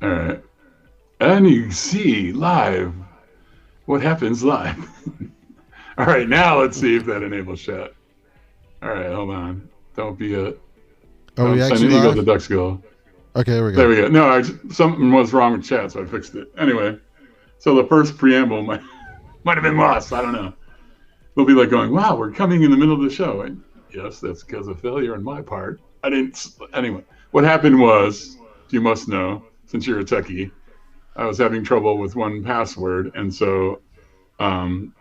All right. NEC live. What happens live? All right, now let's see if that enables chat. All right, hold on. Don't be a Are we send actually an eagle to live? duck's goal. Okay, there we There go. we go. No, something was wrong with chat, so I fixed it. Anyway, so the first preamble might have been lost. I don't know. They'll be like going, "Wow, we're coming in the middle of the show." And yes, that's because of failure on my part. I didn't. Anyway, what happened was, you must know, since you're a techie, I was having trouble with one password, and so um,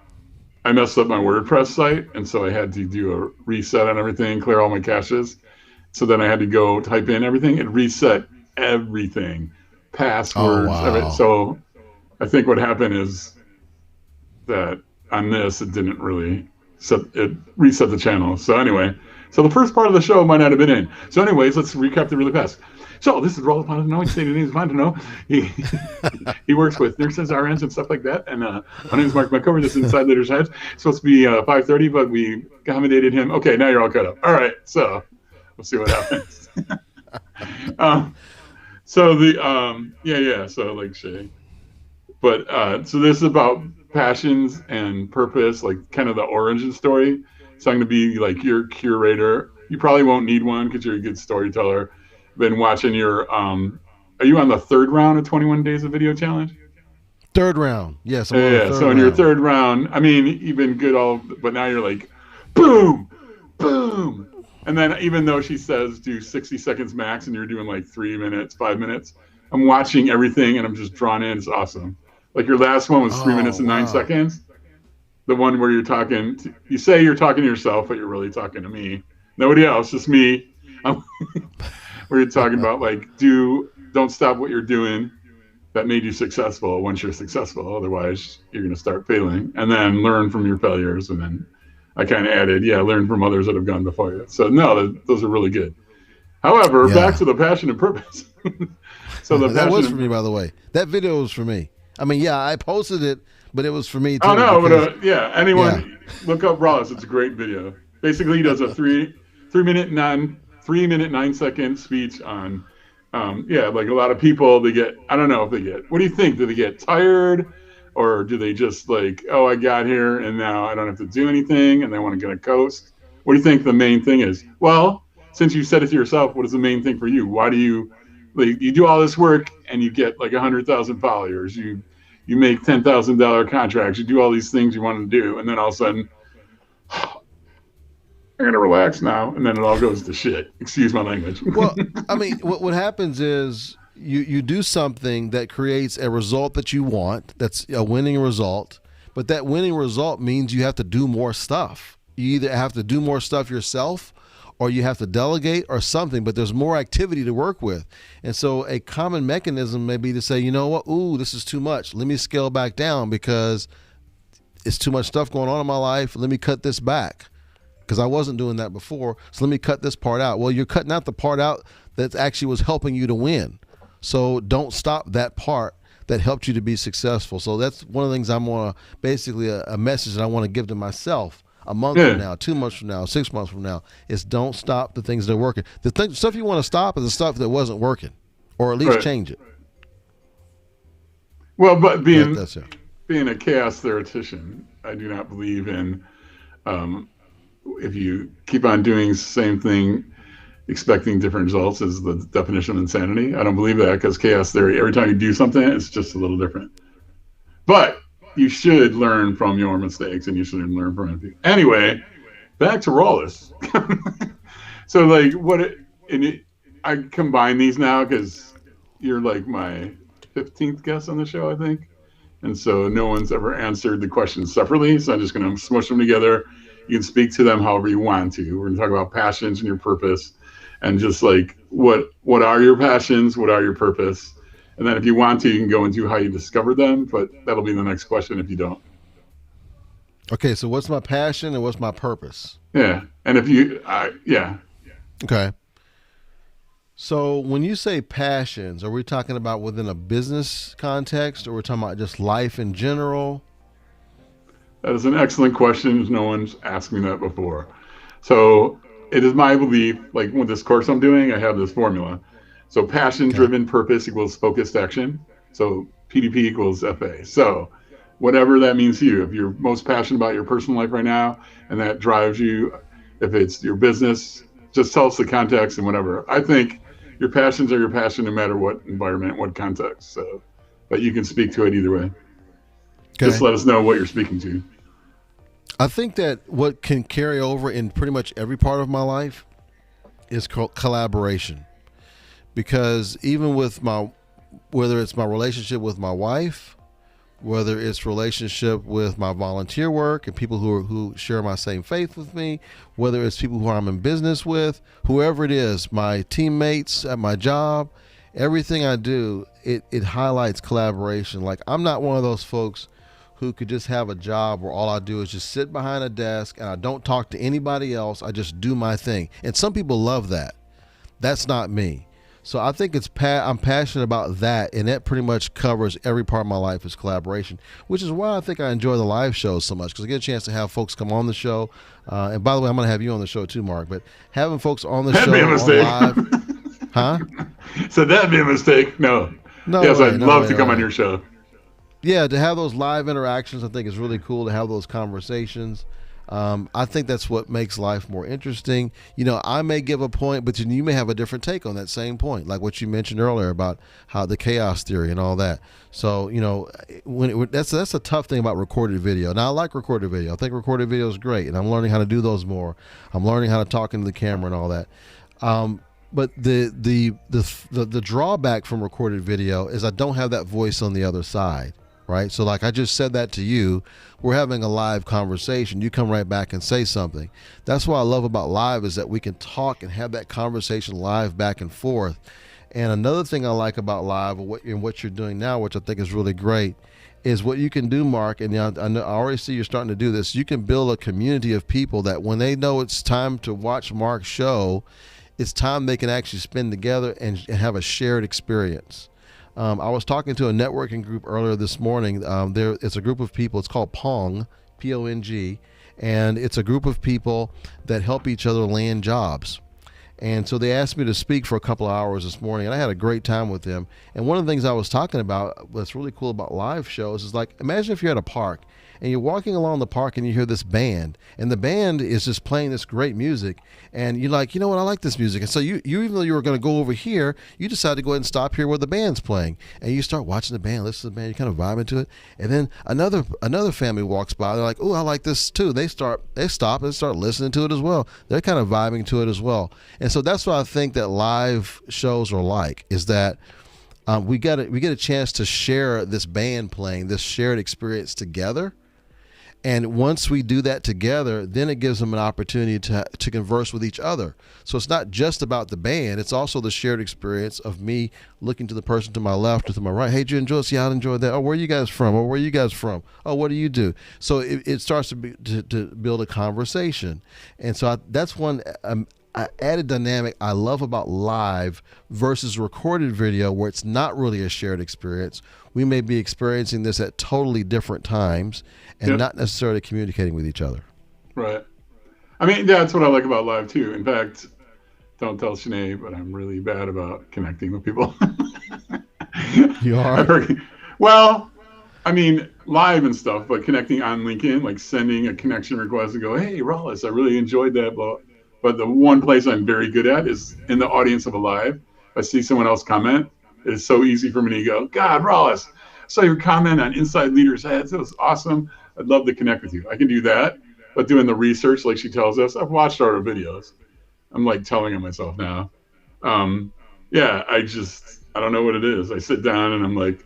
I messed up my WordPress site, and so I had to do a reset on everything, clear all my caches. So then I had to go type in everything and reset everything, Oh passwords, everything. wow. So I think what happened is that on this it didn't really reset the channel. So anyway, so the first part of the show might not have been in. So anyways, let's recap it really fast. So this is Rollis Fontenot. His stated name is Fontenot. He works with nurses, RNs, and stuff like that. And my name is Mark McCover. This is Inside Leaders Heads. It's supposed to be 5:30, but we accommodated him. Okay, now you're all caught up. All right, so we'll see what happens. um, so the yeah. So like Shay, but so this is about passions and purpose, like kind of the origin story. So I'm going to be like your curator. You probably won't need one because you're a good storyteller. Been watching your are you on the third round of 21 days of video challenge? Third round. Yes, I'm on the Yeah, third so in your round. third round, I mean, you've been good all, but now you're like, boom, boom. And then even though she says do 60 seconds max and you're doing like 3 minutes, 5 minutes, I'm watching everything and I'm just drawn in. It's awesome. Like your last one was 3 minutes Oh and nine wow. seconds. The one where you're talking, you say you're talking to yourself, but you're really talking to me. Nobody else, just me. I'm, where you're talking about like, don't stop what you're doing that made you successful once you're successful. Otherwise, you're going to start failing. And then learn from your failures. And then I kind of added, yeah, learn from others that have gone before you. So, no, those are really good. However, back Yeah. to the passion and purpose. So, the That passion was for me, and by the way. That video was for me. I mean, yeah, I posted it, but it was for me oh, too no, but because yeah, yeah. anyone look up Rollis. It's a great video. Basically, he does a 3 minute 9 second speech on yeah, like a lot of people, they get, I don't know if they get, what do you think? Do they get tired or do they just like, oh, I got here and now I don't have to do anything and they want to get a coast? What do you think the main thing is? Well, since you said it to yourself, what is the main thing for you? Why do you, like, you do all this work and you get like 100,000 followers, you make $10,000 contracts, you do all these things you want to do, and then all of a sudden, I'm gonna relax now, and then it all goes to shit. Excuse my language. Well, I mean, what happens is you do something that creates a result that you want. That's a winning result, but that winning result means you have to do more stuff. You either have to do more stuff yourself, or you have to delegate or something. But there's more activity to work with, and so a common mechanism may be to say, you know what, ooh, this is too much. Let me scale back down because it's too much stuff going on in my life. Let me cut this back because I wasn't doing that before. So let me cut this part out. Well, you're cutting out the part out that actually was helping you to win. So don't stop that part that helped you to be successful. So that's one of the things I'm going to basically a message that I want to give to myself a month from Yeah, now, 2 months from now, 6 months from now is don't stop the things that are working. Stuff you want to stop is the stuff that wasn't working, or at least right. change it. Well, but That's it. being a chaos theoretician, I do not believe in um, if you keep on doing the same thing, expecting different results is the definition of insanity. I don't believe that because chaos theory, every time you do something, it's just a little different. But you should learn from your mistakes and you should learn from it. Anyway, back to Rollis. So, like, and I combine these now because you're like my 15th guest on the show, I think. And so no one's ever answered the questions separately. So I'm just going to smush them together. You can speak to them however you want to. We're going to talk about passions and your purpose, and just like what are your passions, what are your purpose, and then if you want to, you can go into how you discover them. But that'll be the next question if you don't. Okay, so what's my passion and what's my purpose? Yeah, and if you, yeah, Okay. So when you say passions, are we talking about within a business context or we're talking about just life in general? that is an excellent question. No one's asked me that before. So it is my belief, like with this course I'm doing, I have this formula. So passion Okay. driven purpose equals focused action. So PDP equals FA. So whatever that means to you, if you're most passionate about your personal life right now and that drives you, if it's your business, just tell us the context and whatever. I think your passions are your passion no matter what environment, what context. So, but you can speak to it either way. Just Okay. let us know what you're speaking to. I think that what can carry over in pretty much every part of my life is collaboration. Because even with whether it's my relationship with my wife, whether it's relationship with my volunteer work and people who share my same faith with me, whether it's people who I'm in business with, whoever it is, my teammates at my job, everything I do, it highlights collaboration. Like, I'm not one of those folks who could just have a job where all I do is just sit behind a desk and I don't talk to anybody else. I just do my thing. And some people love that. That's not me. So I think I'm passionate about that, and that pretty much covers every part of my life is collaboration, which is why I think I enjoy the live shows so much, because I get a chance to have folks come on the show. And by the way, I'm going to have you on the show too, Mark. But having folks on the That'd show be a on mistake. live, huh? So that'd be a mistake. No. No Yes, way, I'd no love way, to no come on way. your show. Yeah, to have those live interactions, I think is really cool. To have those conversations, I think that's what makes life more interesting. I may give a point, but you may have a different take on that same point, like what you mentioned earlier about how the chaos theory and all that. So that's a tough thing about recorded video. Now I like recorded video. I think recorded video is great, and I'm learning how to do those more. I'm learning how to talk into the camera and all that. But the drawback from recorded video is I don't have that voice on the other side. Right? So like I just said that to you, we're having a live conversation. You come right back and say something. That's what I love about live, is that we can talk and have that conversation live back and forth. And another thing I like about live, and what you're doing now, which I think is really great, is what you can do, Mark. And I already see you're starting to do this. You can build a community of people that when they know it's time to watch Mark's show, it's time they can actually spend together and have a shared experience. I was talking to a networking group earlier this morning. It's a group of people. It's called Pong, Pong, and it's a group of people that help each other land jobs. And so they asked me to speak for a couple of hours this morning, and I had a great time with them. And one of the things I was talking about, what's really cool about live shows, is like, imagine if you're at a park and you're walking along the park and you hear this band, and the band is just playing this great music, and you're like, you know what, I like this music. And so you even though you were going to go over here, you decide to go ahead and stop here where the band's playing, and you start watching the band, listen to the band, you're kind of vibing to it. And then another family walks by, they're like, oh, I like this too. They stop and start listening to it as well. They're kind of vibing to it as well. And so that's what I think that live shows are like, is that we get a chance to share this band playing, this shared experience together. And once we do that together, then it gives them an opportunity to converse with each other. So it's not just about the band. It's also the shared experience of me looking to the person to my left or to my right. Hey, did you enjoy this? Yeah, I enjoyed that. Oh, where are you guys from? Oh, where are you guys from? Oh, what do you do? So it starts to build a conversation. And so that's one added dynamic I love about live versus recorded video, where it's not really a shared experience. We may be experiencing this at totally different times and not necessarily communicating with each other. Right. I mean, that's what I like about live too. In fact, don't tell Sinead, but I'm really bad about connecting with people. You are? Well, I mean, live and stuff, but connecting on LinkedIn, like sending a connection request and go, hey, Rollis, I really enjoyed that. But the one place I'm very good at is in the audience of a live. If I see someone else comment, it is so easy for me to go, God, Rollis, I saw your comment on Inside Leaders Heads. It was awesome. I'd love to connect with you. I can do that. But doing the research, like she tells us, I've watched all her videos. I'm like telling on myself now. Yeah, I don't know what it is. I sit down and I'm like,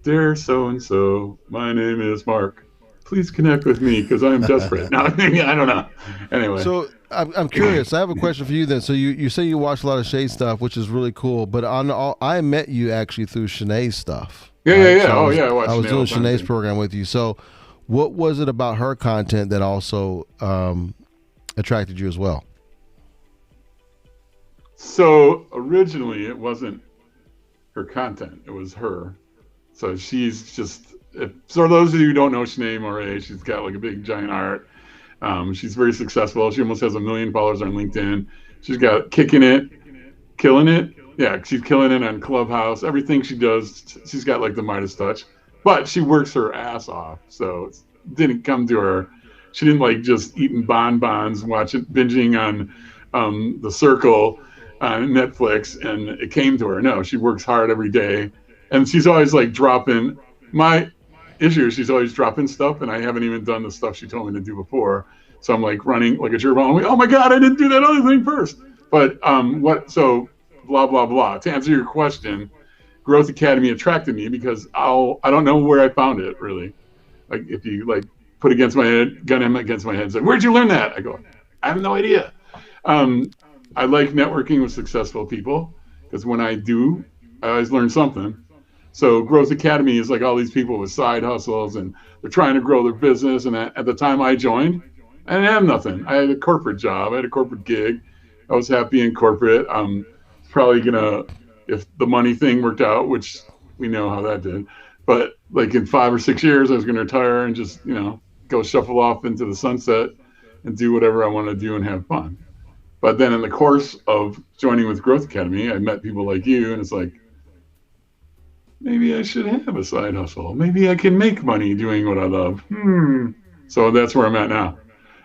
dear so-and-so, my name is Mark. Please connect with me because I'm desperate. No, I don't know. Anyway. So I'm curious. I have a question for you then. So you say you watch a lot of Shay stuff, which is really cool. But I met you actually through Shanae's stuff. Yeah, right? yeah, yeah. So I was doing Shanae Shanae's program with you. So what was it about her content that also attracted you as well? So originally it wasn't her content. It was her. So she's just, for those of you who don't know Shanae Moray, she's got like a big giant heart. She's very successful. She almost has 1 million followers on LinkedIn. She's got kicking it, killing it. Yeah, she's killing it on Clubhouse. Everything she does, she's got like the Midas touch. But she works her ass off, so it didn't come to her. She didn't like just eating bonbons, watching binging on The Circle on Netflix, and it came to her. No, she works hard every day, and she's always like dropping. My issue is she's always dropping stuff, and I haven't even done the stuff she told me to do before. So I'm like running like a gerbil. I'm like, oh my god, I didn't do that other thing first. But what? So blah blah blah. To answer your question, Growth Academy attracted me because I don't know where I found it really. Like if you like put against my head, gun him against my head, and say, "Where'd you learn that?" I go, "I have no idea." I like networking with successful people because when I do, I always learn something. So Growth Academy is like all these people with side hustles and they're trying to grow their business. And at the time I joined, I didn't have nothing. I had a corporate job. I had a corporate gig. I was happy in corporate. Probably gonna, if the money thing worked out, which we know how that did, but like in 5 or 6 years, I was gonna retire and just, go shuffle off into the sunset and do whatever I want to do and have fun. But then in the course of joining with Growth Academy, I met people like you, and it's like, maybe I should have a side hustle. Maybe I can make money doing what I love. So that's where I'm at now,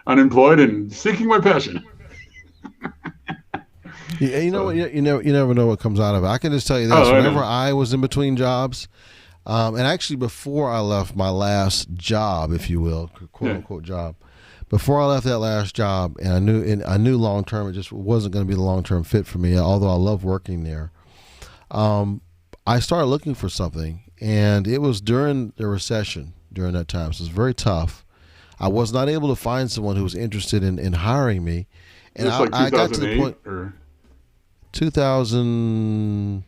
unemployed and seeking my passion. Yeah, you know what? You never know what comes out of it. I can just tell you this: whenever I was in between jobs, and actually before I left my last job, if you will, quote unquote job, before I left that last job, and I knew long term it just wasn't going to be the long term fit for me. Although I love working there, I started looking for something, and it was during the recession during that time, so it was very tough. I was not able to find someone who was interested in hiring me, and I got to the point. 2009.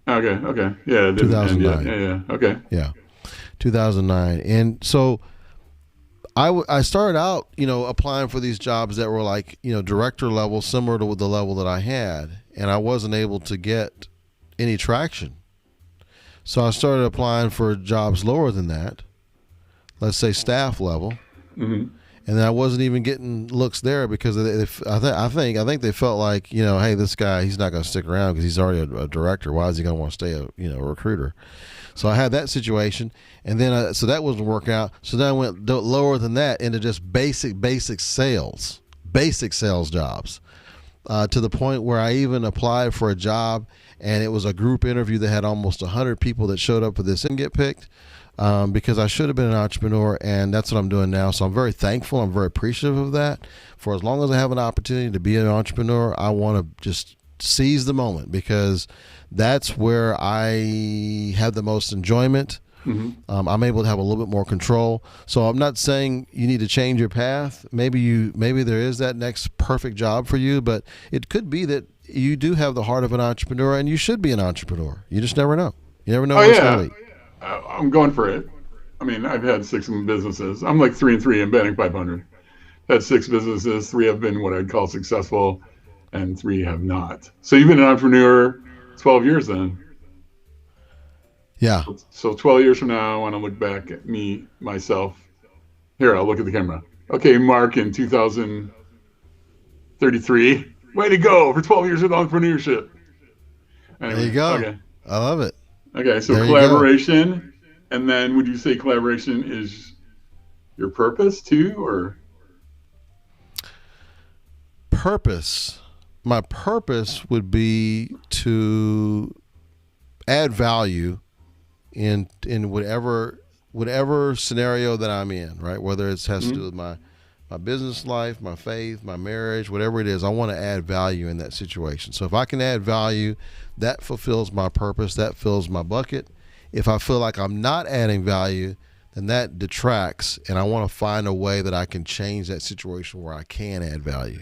Okay. Yeah, it 2009. Yeah. Okay. Yeah, 2009. And so I started out, applying for these jobs that were like, director level, similar to the level that I had, and I wasn't able to get any traction. So I started applying for jobs lower than that, let's say staff level. Mm-hmm. And then I wasn't even getting looks there because I think they felt like, hey, this guy, he's not going to stick around because he's already a director. Why is he going to want to stay a recruiter? So I had that situation, and then so that wasn't working out. So then I went lower than that into just basic sales jobs, to the point where I even applied for a job, and it was a group interview that had almost 100 people that showed up for this and get picked. Because I should have been an entrepreneur, and that's what I'm doing now. So I'm very thankful. I'm very appreciative of that. For as long as I have an opportunity to be an entrepreneur, I want to just seize the moment because that's where I have the most enjoyment. Mm-hmm. I'm able to have a little bit more control. So I'm not saying you need to change your path. Maybe there is that next perfect job for you, but it could be that you do have the heart of an entrepreneur, and you should be an entrepreneur. You just never know. You never know what's going to lead. I'm going for it. I mean, I've had 6 businesses. I'm like 3 and 3 in batting 500. Had 6 businesses. 3 have been what I'd call successful, and 3 have not. So you've been an entrepreneur 12 years then. Yeah. So 12 years from now, I want to look back at myself. Here, I'll look at the camera. Okay, Mark, in 2033. Way to go for 12 years of entrepreneurship. Anyway, there you go. Okay. I love it. Okay, so collaboration, and then would you say collaboration is your purpose too, or? Purpose. My purpose would be to add value in whatever scenario that I'm in, right? Whether it has to do with my business life, my faith, my marriage, whatever it is, I want to add value in that situation. So if I can add value, that fulfills my purpose, that fills my bucket. If I feel like I'm not adding value, then that detracts, and I want to find a way that I can change that situation where I can add value.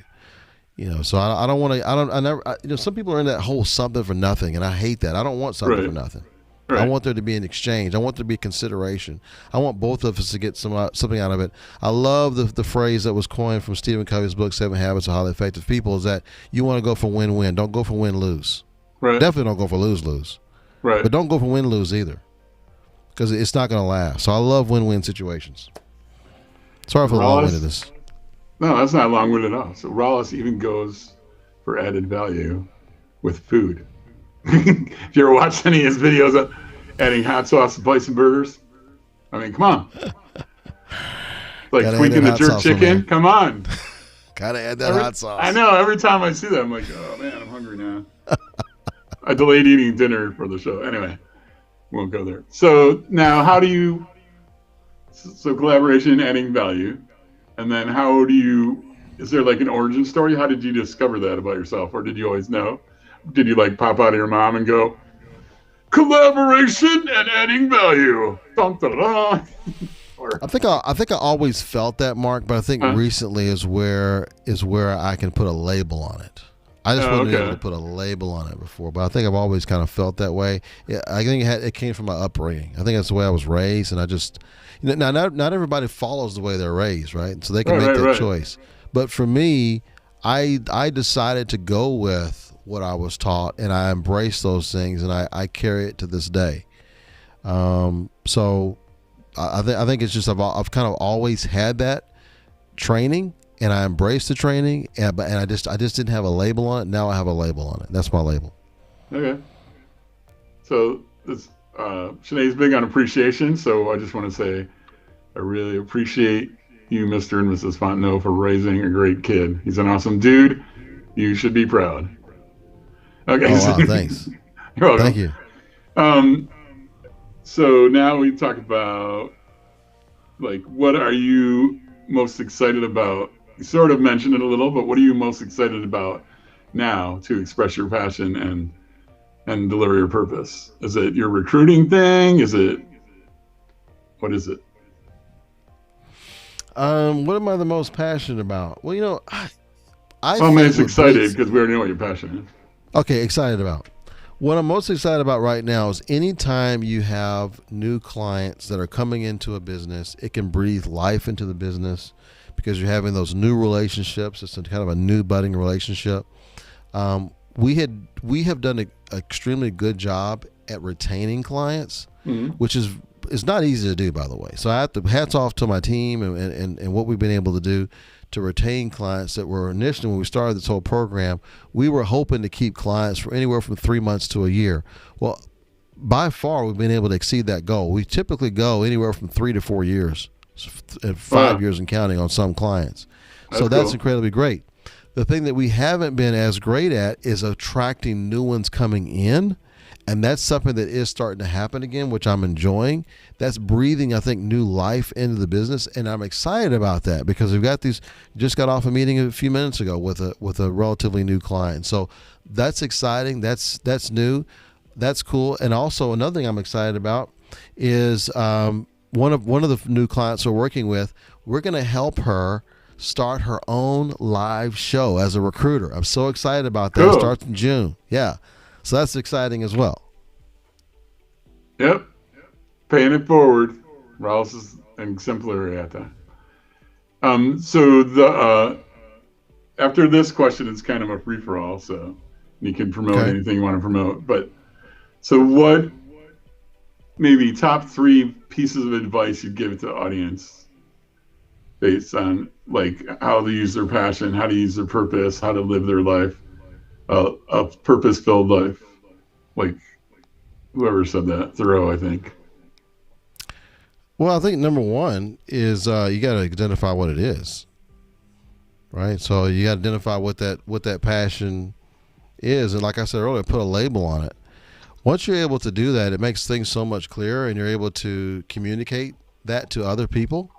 So I don't want to, some people are in that whole something for nothing, and I hate that. I don't want something for nothing. Right. I want there to be an exchange. I want there to be consideration. I want both of us to get something out of it. I love the phrase that was coined from Stephen Covey's book, 7 Habits of Highly Effective People, is that you want to go for win-win. Don't go for win-lose. Right. Definitely don't go for lose-lose. Right. But don't go for win-lose either, because it's not going to last. So I love win-win situations. Sorry for the long-winded this. No, that's not long-winded at all. So Rollis even goes for added value with food. If you ever watched any of his videos on adding hot sauce to bison burgers, I mean, come on. Like Gotta add tweaking that the hot jerk sauce, chicken. man. Come on. Gotta add that hot sauce. I know. Every time I see that, I'm like, oh man, I'm hungry now. I delayed eating dinner for the show. Anyway, won't go there. So now, how do you? So collaboration, adding value, and then how do you? Is there like an origin story? How did you discover that about yourself, or did you always know? Did you like pop out of your mom and go, collaboration and adding value? Dun, dun, dun. I think I always felt that, Mark, but I think recently is where I can put a label on it. I just wasn't able to put a label on it before, but I think I've always kind of felt that way. Yeah, I think it came from my upbringing. I think that's the way I was raised, and I just now not everybody follows the way they're raised, right? So they can make that choice. But for me, I decided to go with what I was taught, and I embrace those things, and I carry it to this day. So I think it's just I've kind of always had that training, and I embraced the training, and I just didn't have a label on it. Now I have a label on it. That's my label. Okay. So this Sinead's big on appreciation, so I just want to say I really appreciate you, Mr. and Mrs. Fontenot, for raising a great kid. He's an awesome dude. You should be proud. Okay. Oh, wow, thanks. You're welcome. Thank you. So now we talk about, like, what are you most excited about? You sort of mentioned it a little, but what are you most excited about now to express your passion and deliver your purpose? Is it your recruiting thing? What is it? What am I the most passionate about? Well, I'm excited because we already know what you're passionate. Okay, excited about. What I'm most excited about right now is anytime you have new clients that are coming into a business, it can breathe life into the business because you're having those new relationships. It's kind of a new budding relationship. We have done an extremely good job at retaining clients, which is not easy to do, by the way. So I have to hats off to my team and what we've been able to do to retain clients that were initially, when we started this whole program, we were hoping to keep clients for anywhere from 3 months to a year. Well, by far, we've been able to exceed that goal. We typically go anywhere from 3 to 4 years, 5 years and counting on some clients. So that's incredibly great. The thing that we haven't been as great at is attracting new ones coming in. And that's something that is starting to happen again, which I'm enjoying. That's breathing, I think, new life into the business, and I'm excited about that because we've got just got off a meeting a few minutes ago with a relatively new client. So that's exciting. That's new. That's cool. And also another thing I'm excited about is one of the new clients we're working with. We're going to help her start her own live show as a recruiter. I'm so excited about that. Cool. It starts in June. Yeah. So that's exciting as well. Yep. Paying it forward. Rollis is exemplary at that. So after this question, it's kind of a free-for-all, so you can promote anything you want to promote. But so what maybe top 3 pieces of advice you'd give to the audience based on like how to use their passion, how to use their purpose, how to live their life? A purpose-filled life, like whoever said that, Thoreau, I think. Well, I think number one is you got to identify what it is, right? So you got to identify what that passion is, and like I said earlier, put a label on it. Once you're able to do that, it makes things so much clearer, and you're able to communicate that to other people.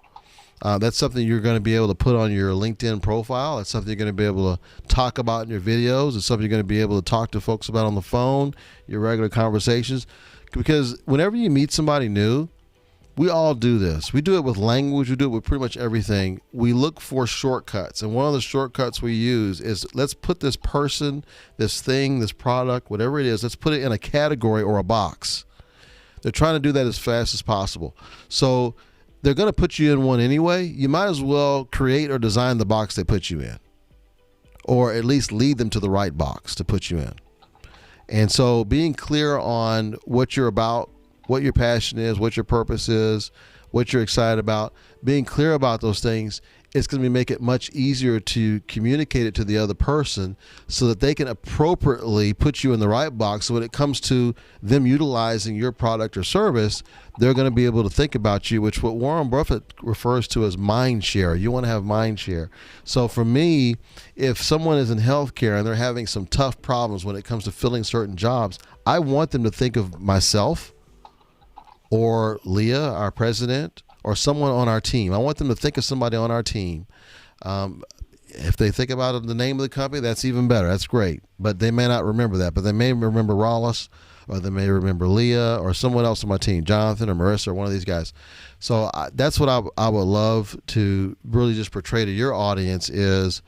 That's something you're going to be able to put on your LinkedIn profile. It's something you're going to be able to talk about in your videos. It's something you're going to be able to talk to folks about on the phone, your regular conversations. Because whenever you meet somebody new, we all do this. We do it with language. We do it with pretty much everything. We look for shortcuts. And one of the shortcuts we use is let's put this person, this thing, this product, whatever it is, let's put it in a category or a box. They're trying to do that as fast as possible. So they're going to put you in one anyway. You might as well create or design the box they put you in, or at least lead them to the right box to put you in. And so being clear on what you're about, what your passion is, what your purpose is, what you're excited about, being clear about those things it's going to make it much easier to communicate it to the other person so that they can appropriately put you in the right box. So when it comes to them utilizing your product or service, they're going to be able to think about you, which what Warren Buffett refers to as mind share. You want to have mind share. So for me, if someone is in healthcare and they're having some tough problems when it comes to filling certain jobs, I want them to think of myself or Leah, our president, or someone on our team. I want them to think of somebody on our team. If they think about the name of the company, that's even better. That's great. But they may not remember that. But they may remember Rollis, or they may remember Leah, or someone else on my team, Jonathan or Marissa, or one of these guys. So that's what I would love to really just portray to your audience is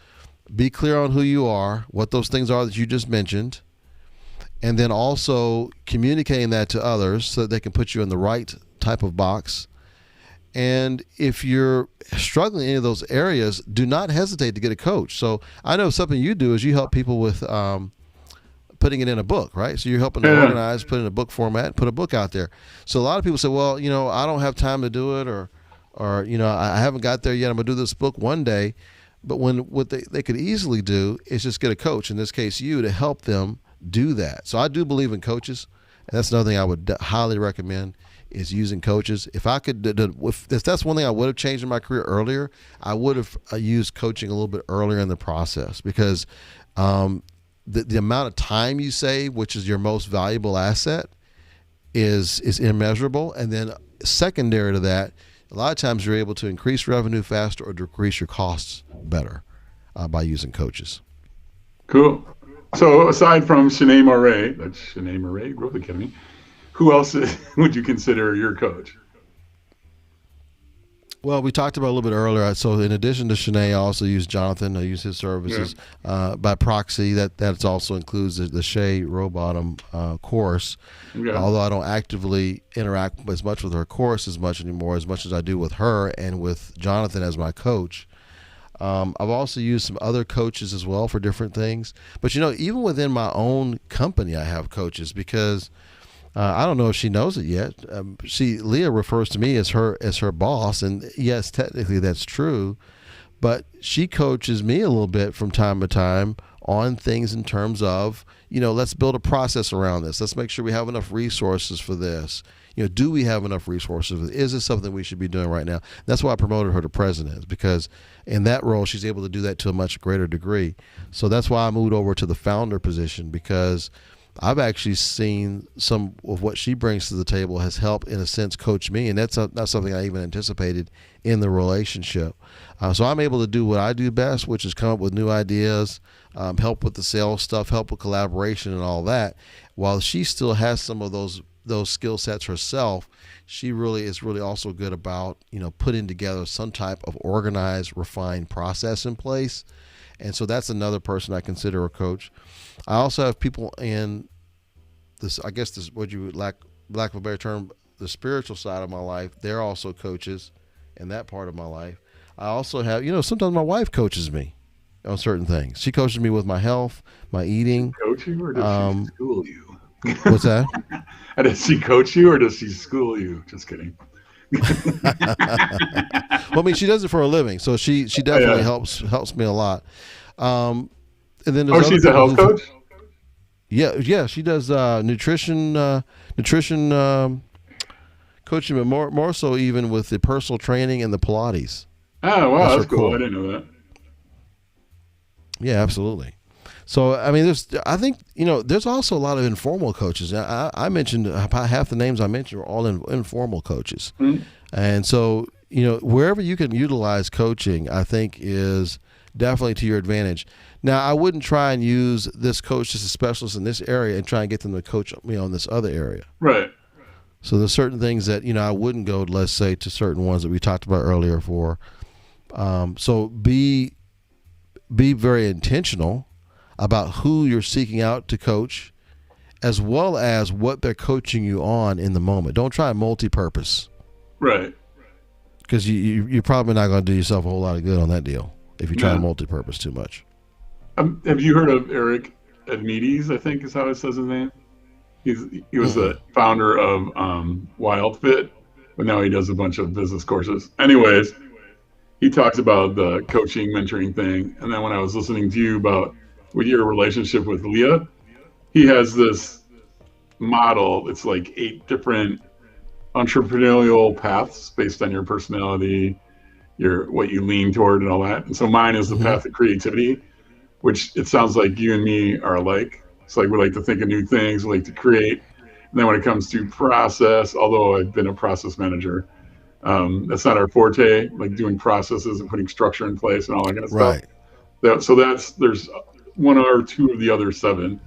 be clear on who you are, what those things are that you just mentioned, and then also communicating that to others so that they can put you in the right type of box. And if you're struggling in any of those areas, do not hesitate to get a coach. So I know something you do is you help people with putting it in a book, right? So you're helping them organize, put it in a book format, put a book out there. So a lot of people say, well, I don't have time to do it, or I haven't got there yet. I'm going to do this book one day. But what they could easily do is just get a coach, in this case you, to help them do that. So I do believe in coaches. And that's another thing I would highly recommend is using coaches. If I could, if that's one thing I would have changed in my career earlier, I would have used coaching a little bit earlier in the process, because the amount of time you save, which is your most valuable asset, is immeasurable. And then secondary to that, a lot of times you're able to increase revenue faster or decrease your costs better by using coaches. Cool. So aside from Shanae Moret, that's Shanae Moret, Growth Academy, who else would you consider your coach? Well, we talked about a little bit earlier. So in addition to Shanae, I also use Jonathan. I use his services by proxy. That also includes the Shea Rowbottom course. Yeah. Although I don't actively interact as much with her course as much as I do with her and with Jonathan as my coach. I've also used some other coaches as well for different things. But, even within my own company, I have coaches because I don't know if she knows it yet. Leah refers to me as her boss, and yes, technically that's true, but she coaches me a little bit from time to time on things in terms of, let's build a process around this. Let's make sure we have enough resources for this. Do we have enough resources? Is this something we should be doing right now? That's why I promoted her to president, because in that role, she's able to do that to a much greater degree. So that's why I moved over to the founder position, because I've actually seen some of what she brings to the table has helped, in a sense, coach me, and that's not something I even anticipated in the relationship. So I'm able to do what I do best, which is come up with new ideas, help with the sales stuff, help with collaboration and all that. While she still has some of those skill sets herself, she is really also good about putting together some type of organized, refined process in place. And so that's another person I consider a coach. I also have people in this, I guess this, what you would lack of a better term, the spiritual side of my life. They're also coaches in that part of my life. I also have, sometimes my wife coaches me on certain things. She coaches me with my health, my eating. Coach you, or does she school you? What's that? Does she coach you, or does she school you? Just kidding. Well, I mean, she does it for a living, so she definitely helps me a lot. And then she's a health coach. Yeah, she does nutrition coaching, but more so even with the personal training and the Pilates. Oh wow, that's cool. I didn't know that. Yeah, absolutely. So I mean, there's also a lot of informal coaches. I mentioned half the names I mentioned are all informal coaches, and so wherever you can utilize coaching, I think is definitely to your advantage. Now, I wouldn't try and use this coach as a specialist in this area and try and get them to coach in this other area. Right. So there's certain things that I wouldn't go, let's say, to certain ones that we talked about earlier for. So be very intentional about who you're seeking out to coach, as well as what they're coaching you on in the moment. Don't try multi-purpose. Right. Because you're probably not going to do yourself a whole lot of good on that deal if you try multi-purpose too much. Have you heard of Eric Admedes, I think is how it says his name? He was the founder of WildFit, but now he does a bunch of business courses. Anyways, he talks about the coaching, mentoring thing. And then when I was listening to you about with your relationship with Leah, he has this model. It's like 8 different entrepreneurial paths based on your personality, your what you lean toward, and all that. And so mine is the Hmm. path of creativity, which it sounds like you and me are alike. It's like we like to think of new things, we like to create. And then when it comes to process, although I've been a process manager, that's not our forte, like doing processes and putting structure in place and all that kind of stuff. Right. So there's one or two of the other 7.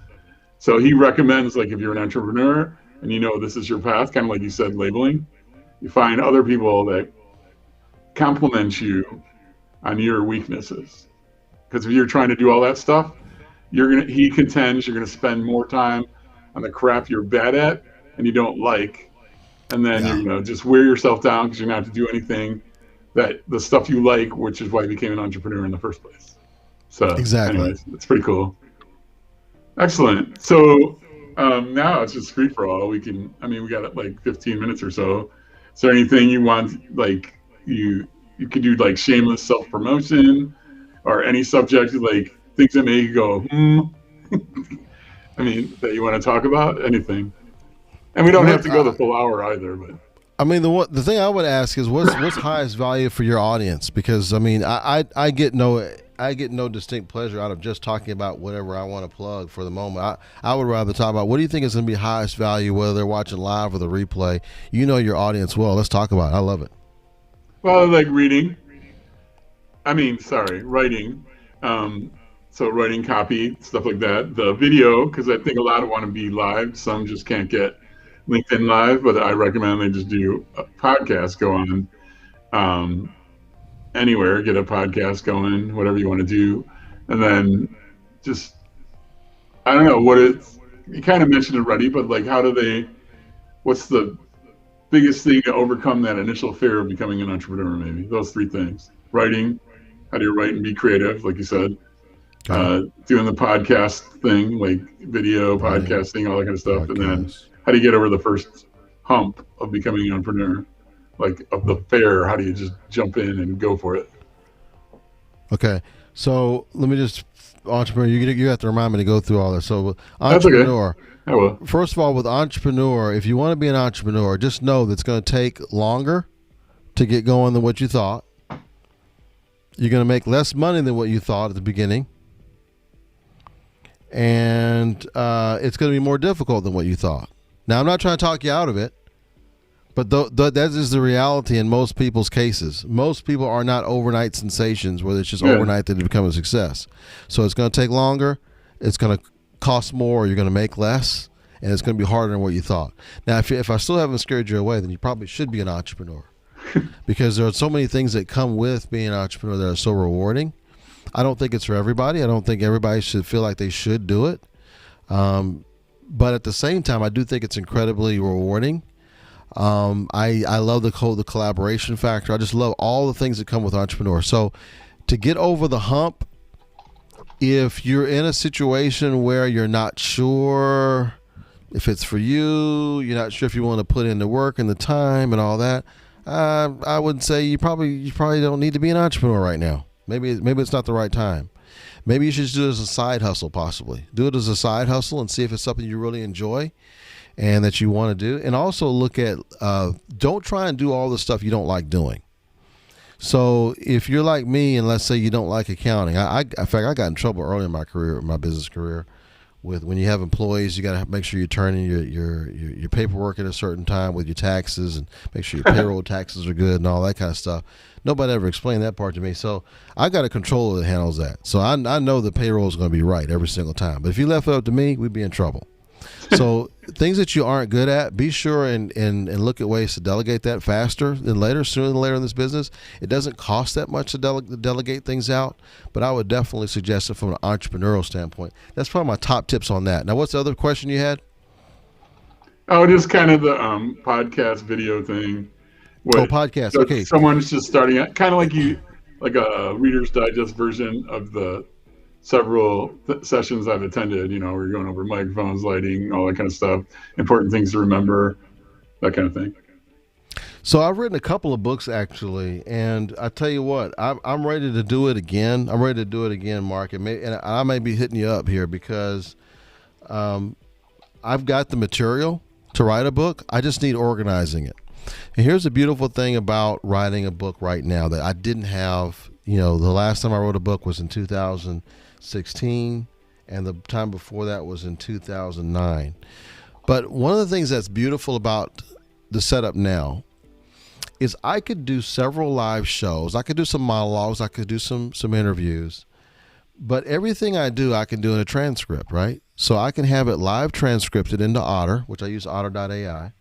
So he recommends, like, if you're an entrepreneur and you know this is your path, kind of like you said, labeling, you find other people that complement you on your weaknesses. Because if you're trying to do all that stuff, he contends you're gonna spend more time on the crap you're bad at and you don't like, and then Yeah. you're gonna just wear yourself down because you're not to do anything that the stuff you like, which is why you became an entrepreneur in the first place. So, Exactly. anyways, it's pretty cool. Excellent. So now it's just free for all. We got like 15 minutes or so. Is there anything you want, like you could do like shameless self promotion or any subject, like things that make you go, that you want to talk about? Anything. And we don't have What to go the full hour either, but I mean, the thing I would ask is what's highest value for your audience? Because I mean, I get no distinct pleasure out of just talking about whatever I want to plug for the moment. I would rather talk about what do you think is going to be highest value, whether they're watching live or the replay. You know your audience well. Let's talk about it. I love it. well, like reading. Writing. So writing copy, stuff like that. The video, because I think a lot of want to be live. Some just can't get LinkedIn Live, but I recommend they just do a podcast, go on anywhere, get a podcast going, whatever you want to do. And then just, I don't know what it's, you kind of mentioned it already, but like, what's the biggest thing to overcome that initial fear of becoming an entrepreneur? Maybe those 3 things: writing, how do you write and be creative, like you said, Okay. doing the podcast thing, like video Writing, podcasting, all that kind of stuff, and then podcast. how do you get over the first hump of becoming an entrepreneur, like of the fear? How do you just jump in and go for it? Okay. So let me just entrepreneur. You have to remind me to go through all this. So with That's okay. entrepreneur. I will. First of all, with entrepreneur, if you want to be an entrepreneur, just know that it's going to take longer to get going than what you thought. You're going to make less money than what you thought at the beginning. And it's going to be more difficult than what you thought. Now, I'm not trying to talk you out of it, but that is the reality in most people's cases. Most people are not overnight sensations where it's just Yeah. overnight that they become a success. So it's going to take longer. It's going to cost more. You're going to make less. And it's going to be harder than what you thought. Now, if I still haven't scared you away, then you probably should be an entrepreneur. Because there are so many things that come with being an entrepreneur that are so rewarding. I don't think it's for everybody. I don't think everybody should feel like they should do it. But at the same time, I do think it's incredibly rewarding. I love the collaboration factor. I just love all the things that come with entrepreneur. So to get over the hump, if you're in a situation where you're not sure if it's for you, you're not sure if you want to put in the work and the time and all that, I would say you probably don't need to be an entrepreneur right now. Maybe it's not the right time. Maybe you should just do it as a side hustle, possibly. Do it as a side hustle and see if it's something you really enjoy and that you want to do. And also look at, don't try and do all the stuff you don't like doing. So if you're like me and let's say you don't like accounting, in fact, I got in trouble early in my career, my business career, with when you have employees, you got to make sure you turn in your paperwork at a certain time with your taxes and make sure your payroll taxes are good and all that kind of stuff. Nobody ever explained that part to me. So I got a controller that handles that. So I know the payroll is going to be right every single time. But if you left it up to me, we'd be in trouble. So things that you aren't good at, be sure and look at ways to delegate that faster than later, sooner than later in this business. It doesn't cost that much to delegate things out, but I would definitely suggest it from an entrepreneurial standpoint. That's probably my top tips on that. Now, what's the other question you had? Oh, just kind of the podcast video thing. Podcast. So Okay. someone's just starting out, kind of like a Reader's Digest version of the several sessions I've attended. We're going over microphones, lighting, all that kind of stuff, important things to remember, that kind of thing. So I've written a couple of books actually, and I tell you what, I'm ready to do it again. I'm ready to do it again, Mark, and I may be hitting you up here because um, I've got the material to write a book. I just need organizing it. And here's the beautiful thing about writing a book right now that I didn't have. The last time I wrote a book was in 2016, and the time before that was in 2009. But one of the things that's beautiful about the setup now is I could do several live shows. I could do some monologues. I could do some interviews. But everything I do, I can do in a transcript, right? So I can have it live transcripted into Otter, which I use otter.ai.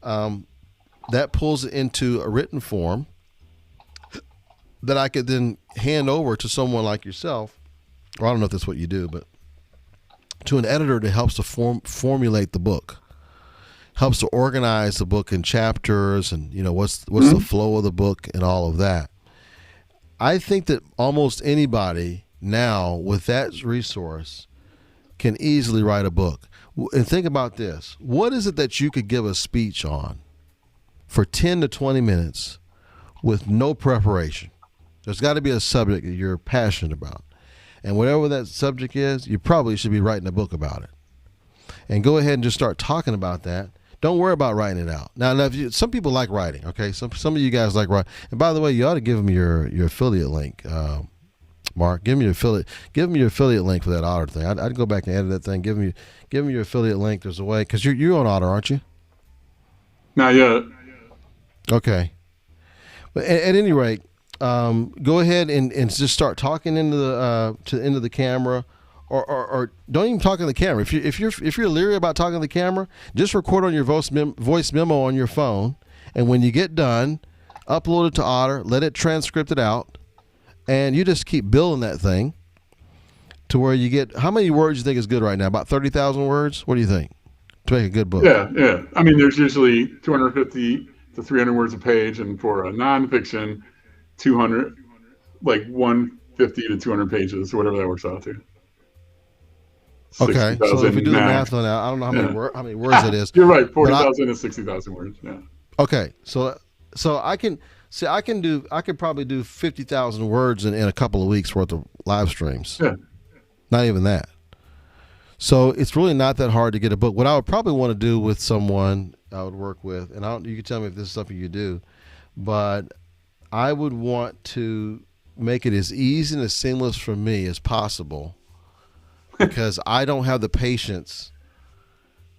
That pulls it into a written form that I could then hand over to someone like yourself, or I don't know if that's what you do, but to an editor that helps to formulate the book, helps to organize the book in chapters, and what's the flow of the book and all of that. I think that almost anybody now with that resource can easily write a book. And think about this. What is it that you could give a speech on for 10 to 20 minutes with no preparation? There's got to be a subject that you're passionate about. And whatever that subject is, you probably should be writing a book about it. And go ahead and just start talking about that. Don't worry about writing it out. Now some people like writing, okay? Some of you guys like writing. And by the way, you ought to give them your affiliate link, Mark. Give me your affiliate link for that Otter thing. I'd go back and edit that thing. Give me your affiliate link. There's a way, because you're on Otter, aren't you? Not yet. Okay. But at any rate, go ahead and just start talking into the camera, or don't even talk in the camera. If you're leery about talking to the camera, just record on your voice memo on your phone, and when you get done, upload it to Otter, let it transcript it out, and you just keep building that thing to where you get, how many words do you think is good right now? About 30,000 words? What do you think to make a good book? Yeah. I mean, there's usually 250 to 300 words a page, and for a nonfiction, 200, like 150 to 200 pages, or whatever that works out to. Okay, so if we do the math on that, I don't know how many words it is. You're right, 40,000 to 60,000 words. Yeah. Okay, so I could probably do 50,000 words in a couple of weeks worth of live streams. Yeah. Not even that. So it's really not that hard to get a book. What I would probably want to do with someone I would work with, and you can tell me if this is something you do, but I would want to make it as easy and as seamless for me as possible, because I don't have the patience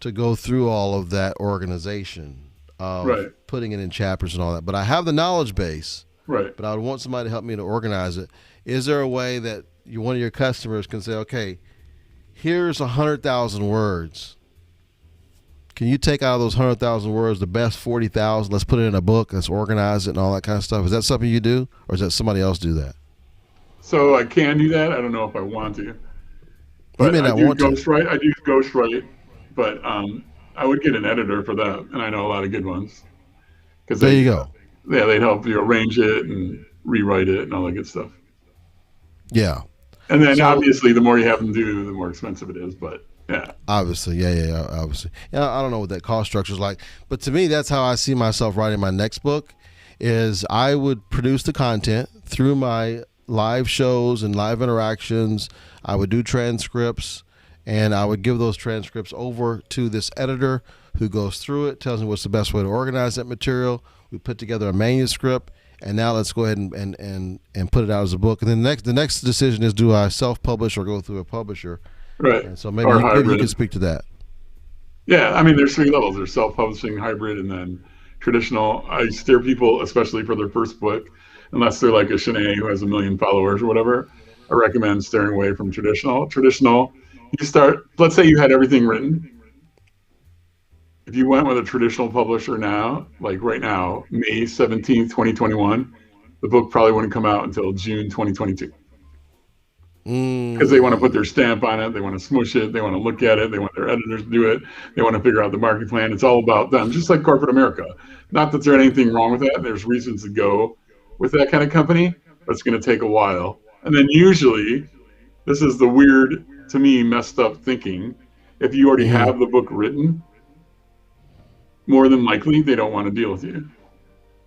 to go through all of that organization of putting it in chapters and all that. But I have the knowledge base. Right. But I would want somebody to help me to organize it. Is there a way that one of your customers can say, okay, here's 100,000 words. Can you take out of those 100,000 words the best 40,000? Let's put it in a book. Let's organize it and all that kind of stuff. Is that something you do, or does that somebody else do that? So I can do that. I don't know if I want to. But you may not want to. I do ghostwrite, but I would get an editor for that, and I know a lot of good ones. There you go. Yeah, they'd help you arrange it and rewrite it and all that good stuff. Yeah. And then obviously, the more you have them do, the more expensive it is. But yeah. Obviously, yeah, obviously. Yeah, I don't know what that cost structure is like, but to me, that's how I see myself writing my next book. Is I would produce the content through my live shows and live interactions. I would do transcripts, and I would give those transcripts over to this editor who goes through it, tells me what's the best way to organize that material. We put together a manuscript, and now let's go ahead and put it out as a book. And then the next decision is, do I self-publish or go through a publisher? Right. And so maybe you can speak to that. Yeah, I mean, there's three levels. There's self-publishing, hybrid, and then traditional. I steer people, especially for their first book, unless they're like a Shanae who has 1 million followers or whatever, I recommend steering away from traditional. Traditional, you start, let's say you had everything written. If you went with a traditional publisher now, like right now, May 17th, 2021, the book probably wouldn't come out until June 2022. Because they want to put their stamp on it, they want to smush it, they want to look at it, they want their editors to do it, they want to figure out the marketing plan. It's all about them, just like corporate America. Not that there's anything wrong with that. There's reasons to go with that kind of company, but it's going to take a while. And then usually, this is the weird, to me, messed up thinking. If you already have the book written, more than likely they don't want to deal with you.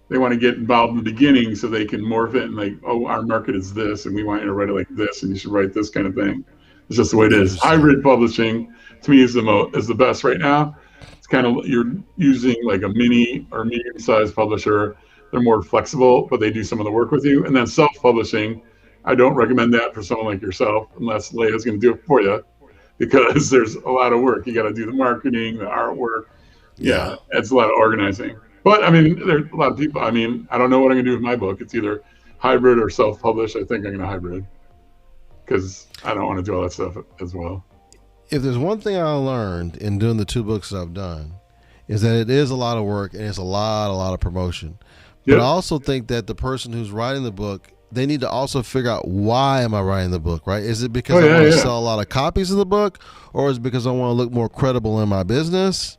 they want to get involved in the beginning so they can morph it and like, oh, our market is this, and we want you to write it like this, and you should write this kind of thing. It's just the way it is. Interesting. Hybrid publishing to me is the best right now. It's kind of you're using like a mini or medium sized publisher. They're more flexible, but they do some of the work with you. And then self publishing, I don't recommend that for someone like yourself unless Leia's going to do it for you because there's a lot of work. You got to do the marketing, the artwork. Yeah. Yeah, it's a lot of organizing. But I mean, there's a lot of people. I mean, I don't know what I'm going to do with my book. It's either hybrid or self published. I think I'm going to hybrid because I don't want to do all that stuff as well. If there's one thing I learned in doing the 2 books that I've done, is that it is a lot of work and it's a lot of promotion. But Yep. I also think that the person who's writing the book, they need to also figure out, why am I writing the book, right? Is it because I want to sell a lot of copies of the book, or is it because I want to look more credible in my business?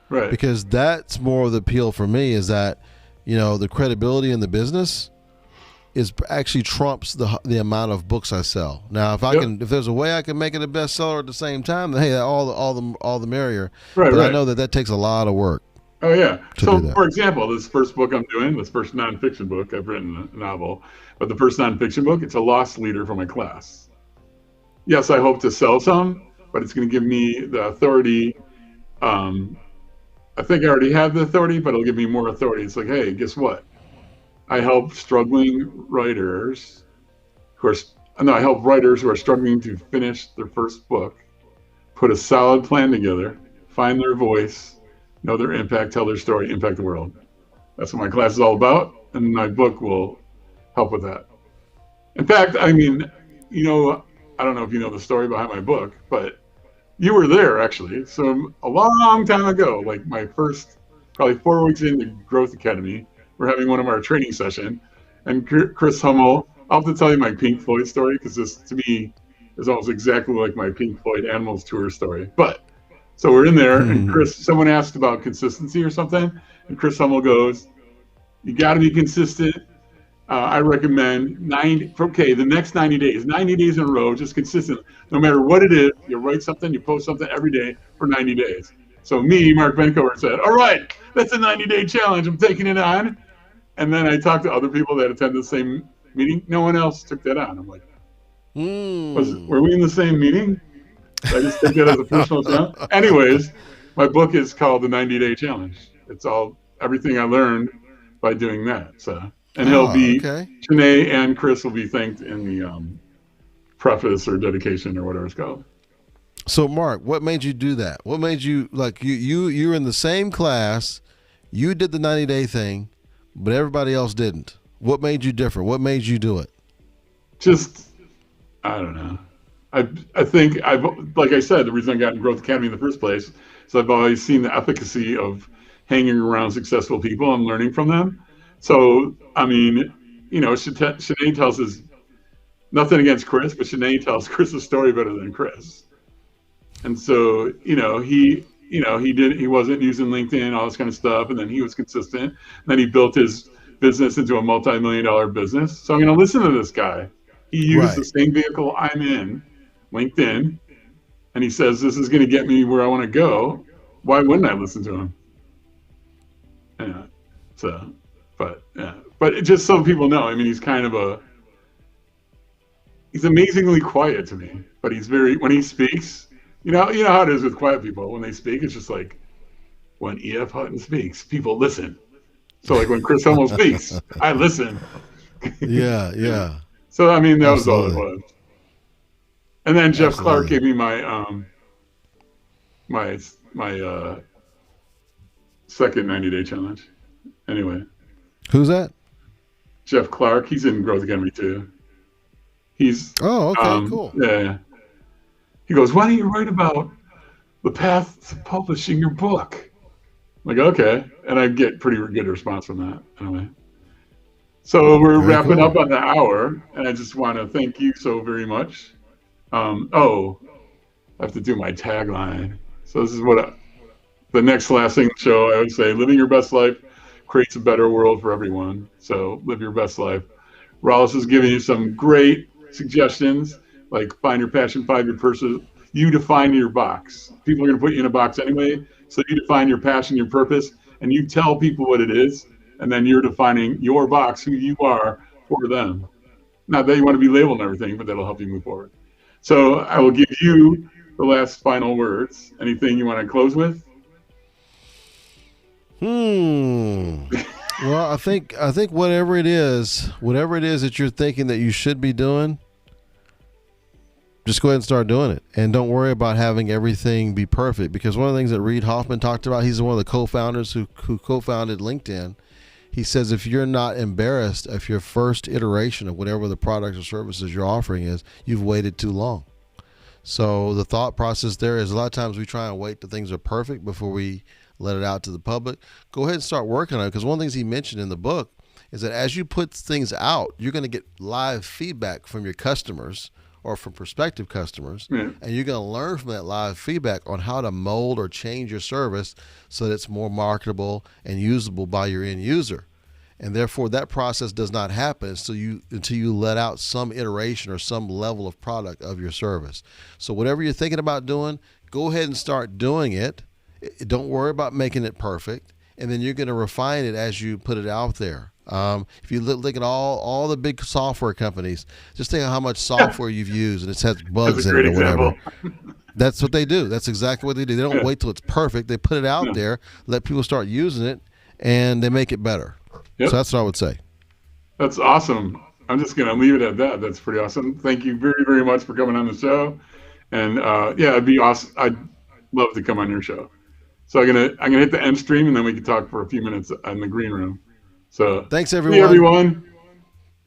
Right. Because that's more of the appeal for me, is that, the credibility in the business is actually trumps the amount of books I sell. Now, if there's a way I can make it a bestseller at the same time, then hey, all the merrier. Right. But Right. I know that takes a lot of work. Oh yeah. To So do that. for example, this first book I'm doing, this first nonfiction book, I've written a novel, but the first nonfiction book, it's a loss leader for my class. Yes, I hope to sell some, but it's going to give me the authority. I think I already have the authority, but it'll give me more authority. It's like, hey, guess what? I help struggling writers who are no, I help writers who are struggling to finish their first book, put a solid plan together, find their voice, know their impact, tell their story, impact the world. That's what my class is all about, and my book will help with that. In fact, I mean, I don't know if you know the story behind my book, but you were there actually. So a long time ago, like my first, probably 4 weeks into Growth Academy, we're having one of our training session, and Chris Hummel. I'll have to tell you my Pink Floyd story because this, to me, is almost exactly like my Pink Floyd Animals tour story. But so we're in there, and someone asked about consistency or something, and Chris Hummel goes, "You got to be consistent. I recommend the next 90 days, 90 days in a row, just consistent. No matter what it is, you write something, you post something every day for 90 days. So me, Mark Benkover, said, all right, that's a 90-day challenge. I'm taking it on. And then I talked to other people that attend the same meeting. No one else took that on. I'm like, were we in the same meeting? I just take that as a personal challenge. Anyways, my book is called The 90-Day Challenge. It's everything I learned by doing that. So. And he'll be, Janae and Chris will be thanked in the preface or dedication or whatever it's called. So, Mark, what made you do that? What made you, like, you're in the same class, you did the 90-day thing, but everybody else didn't. What made you different? What made you do it? Just, I don't know. I think, like I said, the reason I got in Growth Academy in the first place is I've always seen the efficacy of hanging around successful people and learning from them. So, I mean, Sinead tells us, nothing against Chris, but Sinead tells Chris's story better than Chris. And so, he wasn't using LinkedIn, all this kind of stuff. And then he was consistent. And then he built his business into a multi-million-dollar business. So I'm going to listen to this guy. He used the same vehicle I'm in, LinkedIn. And he says, this is going to get me where I want to go. Why wouldn't I listen to him? Yeah. So. But just so people know, I mean, he's amazingly quiet to me, but when he speaks, you know how it is with quiet people. When they speak, it's just like, when E.F. Hutton speaks, people listen. So like when Chris Hummel speaks, I listen. Yeah. So, I mean, that was all it was. And then Jeff Clark gave me my second 90-day challenge. Anyway. Who's that? Jeff Clark. He's in Growth Academy too. He's cool. Yeah. He goes, why don't you write about the path to publishing your book? I'm like, okay. And I get pretty good response from that anyway. So we're wrapping up on the hour, and I just want to thank you so very much. I have to do my tagline. So this is what the next last thing show, I would say, living your best life creates a better world for everyone. So live your best life. Rollis is giving you some great suggestions, like find your passion, find your purpose. You define your box. People are going to put you in a box anyway. So you define your passion, your purpose, and you tell people what it is. and then you're defining your box, who you are for them. Not that you want to be labeled and everything, but that'll help you move forward. So I will give you the last final words. Anything you want to close with? Hmm. Well, I think whatever it is that you're thinking that you should be doing, just go ahead and start doing it, and don't worry about having everything be perfect. Because one of the things that Reid Hoffman talked about, he's one of the co-founders who co-founded LinkedIn. He says if you're not embarrassed of your first iteration of whatever the products or services you're offering is, you've waited too long. So the thought process there is a lot of times we try and wait till things are perfect before we let it out to the public. Go ahead and start working on it, because one of the things he mentioned in the book is that as you put things out, you're going to get live feedback from your customers or from prospective customers, Yeah. and you're going to learn from that live feedback on how to mold or change your service so that it's more marketable and usable by your end user. And therefore, that process does not happen until you let out some iteration or some level of product of your service. So whatever you're thinking about doing, go ahead and start doing it. Don't worry about making it perfect, and then you're going to refine it as you put it out there. If you look at all the big software companies, just think of how much software you've used and it has That's bugs a in great it or whatever. example. That's what they do. That's exactly what they do. They don't Yeah. wait till it's perfect. They put it out Yeah. there, let people start using it, and they make it better. So Yep. that's what I would say. That's awesome. I'm just going to leave it at that. That's pretty awesome. Thank you very, very much for coming on the show. And yeah, it'd be awesome. I'd love to come on your show. So I'm gonna hit the end stream, and then we can talk for a few minutes in the green room. So Thanks, see you, everyone. everyone.